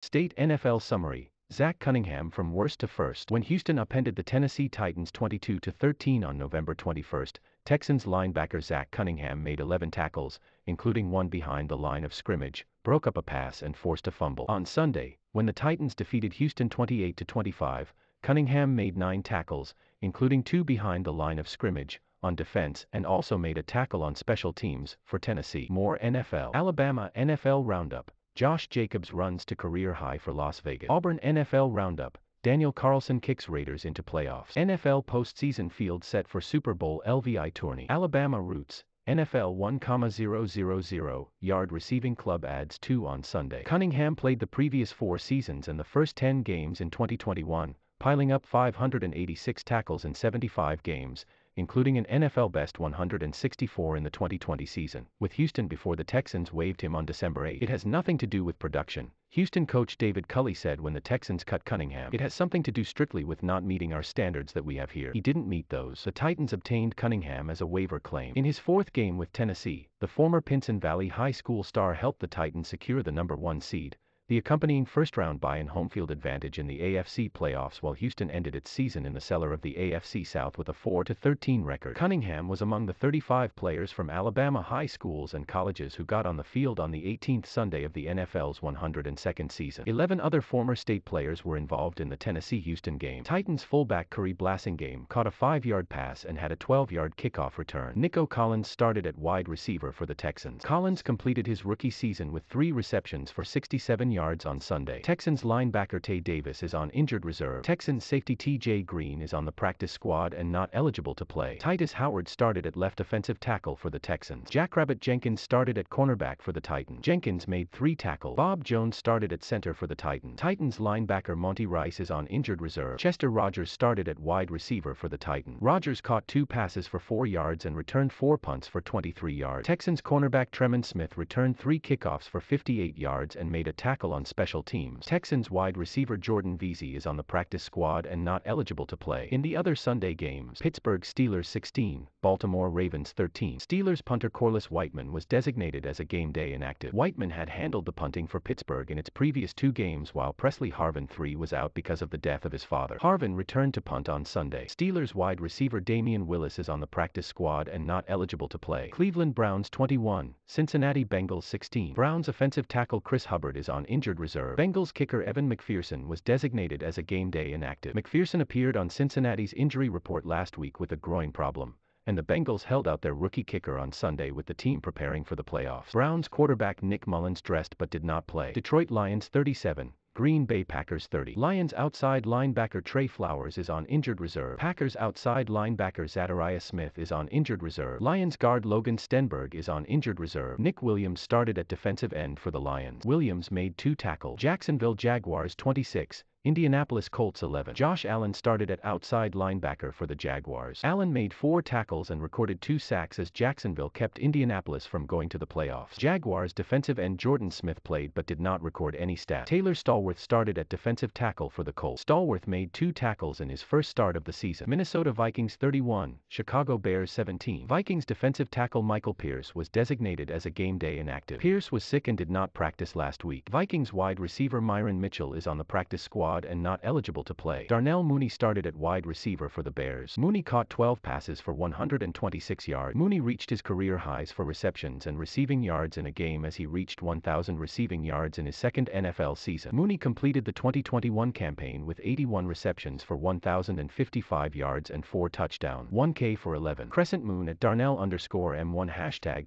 State NFL Summary. Zach Cunningham from worst to first. When Houston upended the Tennessee Titans 22-13 on November 21, Texans linebacker Zach Cunningham made 11 tackles, including one behind the line of scrimmage, broke up a pass and forced a fumble. On Sunday, when the Titans defeated Houston 28-25, Cunningham made 9 tackles, including 2 behind the line of scrimmage, on defense, and also made a tackle on special teams for Tennessee. More NFL. Alabama NFL Roundup. Josh Jacobs runs to career high for Las Vegas. Auburn NFL Roundup. Daniel Carlson kicks Raiders into playoffs. NFL postseason field set for Super Bowl LVI tourney. Alabama Roots. NFL 1,000 yard receiving club adds 2 on Sunday. Cunningham played the previous 4 seasons and the first 10 games in 2021, piling up 586 tackles in 75 games, including an NFL best 164 in the 2020 season, with Houston before the Texans waived him on December 8. It has nothing to do with production, Houston coach David Culley said when the Texans cut Cunningham. It has something to do strictly with not meeting our standards that we have here. He didn't meet those. The Titans obtained Cunningham as a waiver claim. In his 4th game with Tennessee, the former Pinson Valley High School star helped the Titans secure the number 1 seed, the accompanying first-round bye and home field advantage in the AFC playoffs, while Houston ended its season in the cellar of the AFC South with a 4-13 record. Cunningham was among the 35 players from Alabama high schools and colleges who got on the field on the 18th Sunday of the NFL's 102nd season. 11 other former state players were involved in the Tennessee-Houston game. Titans fullback Khari Blasingame caught a 5-yard pass and had a 12-yard kickoff return. Nico Collins started at wide receiver for the Texans. Collins completed his rookie season with 3 receptions for 67 yards on Sunday. Texans linebacker Tae Davis is on injured reserve. Texans safety TJ Green is on the practice squad and not eligible to play. Tytus Howard started at left offensive tackle for the Texans. Jackrabbit Jenkins started at cornerback for the Titans. Jenkins made 3 tackles. Bob Jones started at center for the Titans. Titans linebacker Monty Rice is on injured reserve. Chester Rogers started at wide receiver for the Titans. Rogers caught 2 passes for 4 yards and returned 4 punts for 23 yards. Texans cornerback Tremon Smith returned 3 kickoffs for 58 yards and made a tackle on special teams. Texans wide receiver Jordan Veasy is on the practice squad and not eligible to play. In the other Sunday games, Pittsburgh Steelers 16, Baltimore Ravens 13. Steelers punter Corliss Waitman was designated as a game day inactive. Waitman had handled the punting for Pittsburgh in its previous 2 games while Pressley Harvin III was out because of the death of his father. Harvin returned to punt on Sunday. Steelers wide receiver Damion Willis is on the practice squad and not eligible to play. Cleveland Browns 21, Cincinnati Bengals 16. Browns offensive tackle Chris Hubbard is on injured reserve. Bengals kicker Evan McPherson was designated as a game day inactive. McPherson appeared on Cincinnati's injury report last week with a groin problem, and the Bengals held out their rookie kicker on Sunday with the team preparing for the playoffs. Browns quarterback Nick Mullins dressed but did not play. Detroit Lions 37, Green Bay Packers 30. Lions outside linebacker Trey Flowers is on injured reserve. Packers outside linebacker Za'Darius Smith is on injured reserve. Lions guard Logan Stenberg is on injured reserve. Nick Williams started at defensive end for the Lions. Williams made 2 tackles. Jacksonville Jaguars 26, Indianapolis Colts 11. Josh Allen started at outside linebacker for the Jaguars. Allen made 4 tackles and recorded 2 sacks as Jacksonville kept Indianapolis from going to the playoffs. Jaguars defensive end Jordan Smith played but did not record any stats. Taylor Stallworth started at defensive tackle for the Colts. Stallworth made 2 tackles in his first start of the season. Minnesota Vikings 31, Chicago Bears 17. Vikings defensive tackle Michael Pierce was designated as a game day inactive. Pierce was sick and did not practice last week. Vikings wide receiver Myron Mitchell is on the practice squad and not eligible to play. Darnell Mooney started at wide receiver for the Bears. Mooney caught 12 passes for 126 yards. Mooney reached his career highs for receptions and receiving yards in a game as he reached 1,000 receiving yards in his 2nd NFL season. Mooney completed the 2021 campaign with 81 receptions for 1,055 yards and 4 touchdowns. 1K for 11. Crescent Moon at Darnell_M1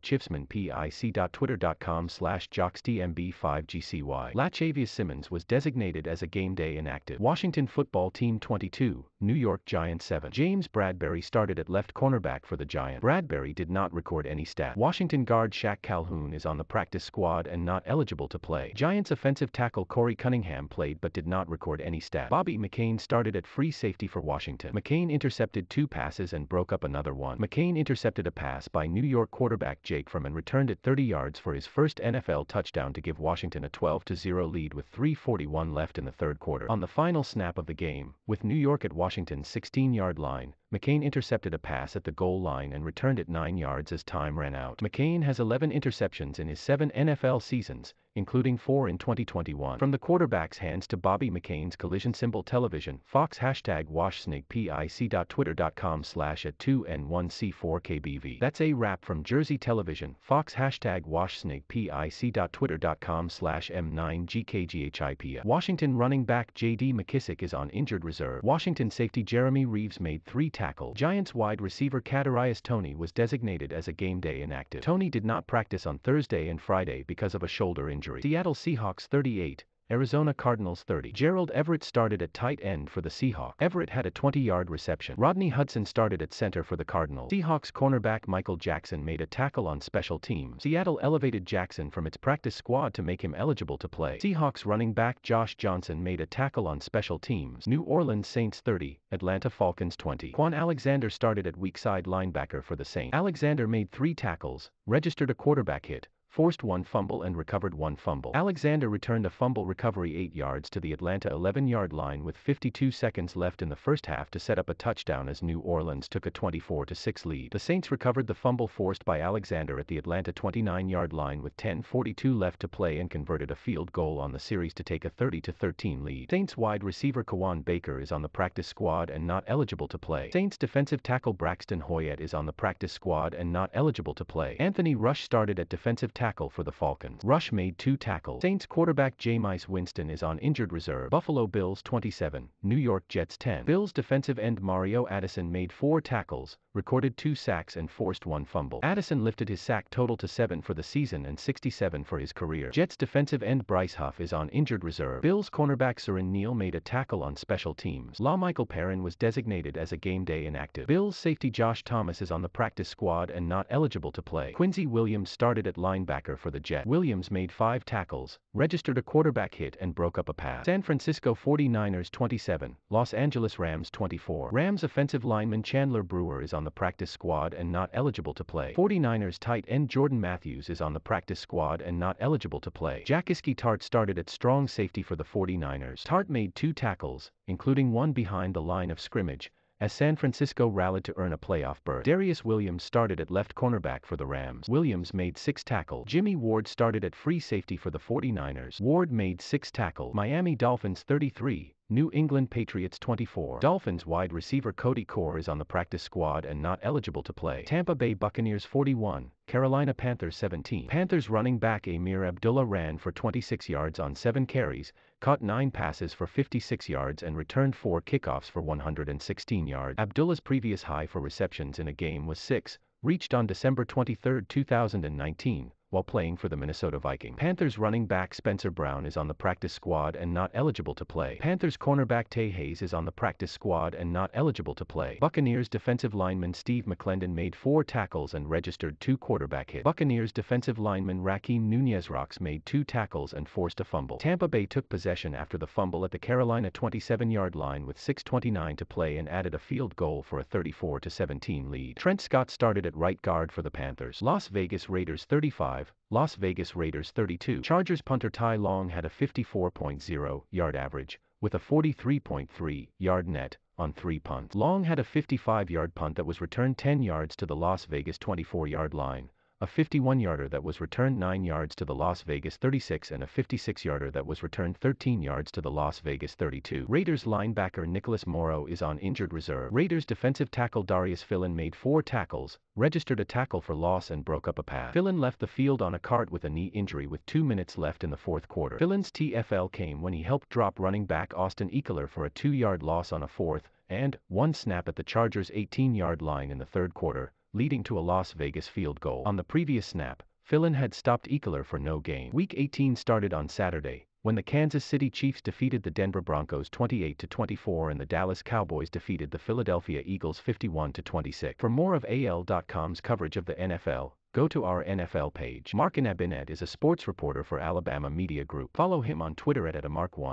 #Chipsman_PIC.Twitter.com/JocksTMB5GCY. Lachavious Simmons was designated as a game day inactive. Washington football team 22, New York Giants 7. James Bradbury started at left cornerback for the Giants. Bradbury did not record any stats. Washington guard Shaq Calhoun is on the practice squad and not eligible to play. Giants offensive tackle Corey Cunningham played but did not record any stats. Bobby McCain started at free safety for Washington. McCain intercepted 2 passes and broke up another one. McCain intercepted a pass by New York quarterback Jake Fromm and returned it 30 yards for his first NFL touchdown to give Washington a 12-0 lead with 3:41 left in the 3rd quarter. On the final snap of the game, with New York at Washington's 16-yard line, McCain intercepted a pass at the goal line and returned it 9 yards as time ran out. McCain has 11 interceptions in his 7 NFL seasons, including 4 in 2021. From the quarterback's hands to Bobby McCain's collision symbol television, Fox #WashSnigPic.com/@2N1C4KBV. That's a wrap from Jersey Television, Fox #WashSnigPic.Twitter.com/M9GKGHIP. Washington running back J.D. McKissic is on injured reserve. Washington safety Jeremy Reaves made 3 tackles. Giants wide receiver Kadarius Toney was designated as a game-day inactive. Toney did not practice on Thursday and Friday because of a shoulder injury. Seattle Seahawks 38, Arizona Cardinals 30. Gerald Everett started at tight end for the Seahawks. Everett had a 20-yard reception. Rodney Hudson started at center for the Cardinals. Seahawks cornerback Michael Jackson made a tackle on special teams. Seattle elevated Jackson from its practice squad to make him eligible to play. Seahawks running back Josh Johnson made a tackle on special teams. New Orleans Saints 30, Atlanta Falcons 20. Quan Alexander started at weak side linebacker for the Saints. Alexander made 3 tackles, registered a quarterback hit, forced 1 fumble and recovered 1 fumble. Alexander returned a fumble recovery 8 yards to the Atlanta 11-yard line with 52 seconds left in the first half to set up a touchdown as New Orleans took a 24-6 lead. The Saints recovered the fumble forced by Alexander at the Atlanta 29-yard line with 10:42 left to play and converted a field goal on the series to take a 30-13 lead. Saints wide receiver Kawan Baker is on the practice squad and not eligible to play. Saints defensive tackle Braxton Hoyett is on the practice squad and not eligible to play. Anthony Rush started at defensive tackle for the Falcons. Rush made 2 tackles. Saints quarterback Jameis Winston is on injured reserve. Buffalo Bills 27, New York Jets 10. Bills defensive end Mario Addison made 4 tackles, recorded 2 sacks and forced 1 fumble. Addison lifted his sack total to 7 for the season and 67 for his career. Jets defensive end Bryce Huff is on injured reserve. Bills cornerback Surin Neal made a tackle on special teams. LaMichael Perrin was designated as a game-day inactive. Bills safety Josh Thomas is on the practice squad and not eligible to play. Quincy Williams started at linebacker for the Jets. Williams made 5 tackles, registered a quarterback hit and broke up a pass. San Francisco 49ers 27, Los Angeles Rams 24. Rams offensive lineman Chandler Brewer is on the practice squad and not eligible to play. 49ers tight end Jordan Matthews is on the practice squad and not eligible to play. Jaquiski Tartt started at strong safety for the 49ers. Tartt made 2 tackles, including 1 behind the line of scrimmage, as San Francisco rallied to earn a playoff berth. Darius Williams started at left cornerback for the Rams. Williams made 6 tackles. Jimmy Ward started at free safety for the 49ers. Ward made 6 tackles. Miami Dolphins 33, New England Patriots 24. Dolphins wide receiver Cody Core is on the practice squad and not eligible to play. Tampa Bay Buccaneers 41, Carolina Panthers 17. Panthers running back Amir Abdullah ran for 26 yards on 7 carries, caught 9 passes for 56 yards and returned 4 kickoffs for 116 yards. Abdullah's previous high for receptions in a game was 6, reached on December 23, 2019. While playing for the Minnesota Vikings. Panthers running back Spencer Brown is on the practice squad and not eligible to play. Panthers cornerback Tay Hayes is on the practice squad and not eligible to play. Buccaneers defensive lineman Steve McClendon made 4 tackles and registered 2 quarterback hits. Buccaneers defensive lineman Raheem Nunez-Rox made 2 tackles and forced a fumble. Tampa Bay took possession after the fumble at the Carolina 27-yard line with 6:29 to play and added a field goal for a 34-17 lead. Trent Scott started at right guard for the Panthers. Las Vegas Raiders 35, Las Vegas Raiders 32. Chargers punter Ty Long had a 54.0-yard average, with a 43.3-yard net, on 3 punts. Long had a 55-yard punt that was returned 10 yards to the Las Vegas 24-yard line, a 51-yarder that was returned 9 yards to the Las Vegas 36 and a 56-yarder that was returned 13 yards to the Las Vegas 32. Raiders linebacker Nicholas Morrow is on injured reserve. Raiders defensive tackle Darius Philon made 4 tackles, registered a tackle for loss and broke up a pass. Philon left the field on a cart with a knee injury with 2 minutes left in the 4th quarter. Philon's TFL came when he helped drop running back Austin Ekeler for a 2-yard loss on a 4th and 1 snap at the Chargers' 18-yard line in the 3rd quarter, leading to a Las Vegas field goal. On the previous snap, Philon had stopped Ekeler for no gain. Week 18 started on Saturday, when the Kansas City Chiefs defeated the Denver Broncos 28-24 and the Dallas Cowboys defeated the Philadelphia Eagles 51-26. For more of AL.com's coverage of the NFL, go to our NFL page. Mark Inabinet is a sports reporter for Alabama Media Group. Follow him on Twitter at @amark1.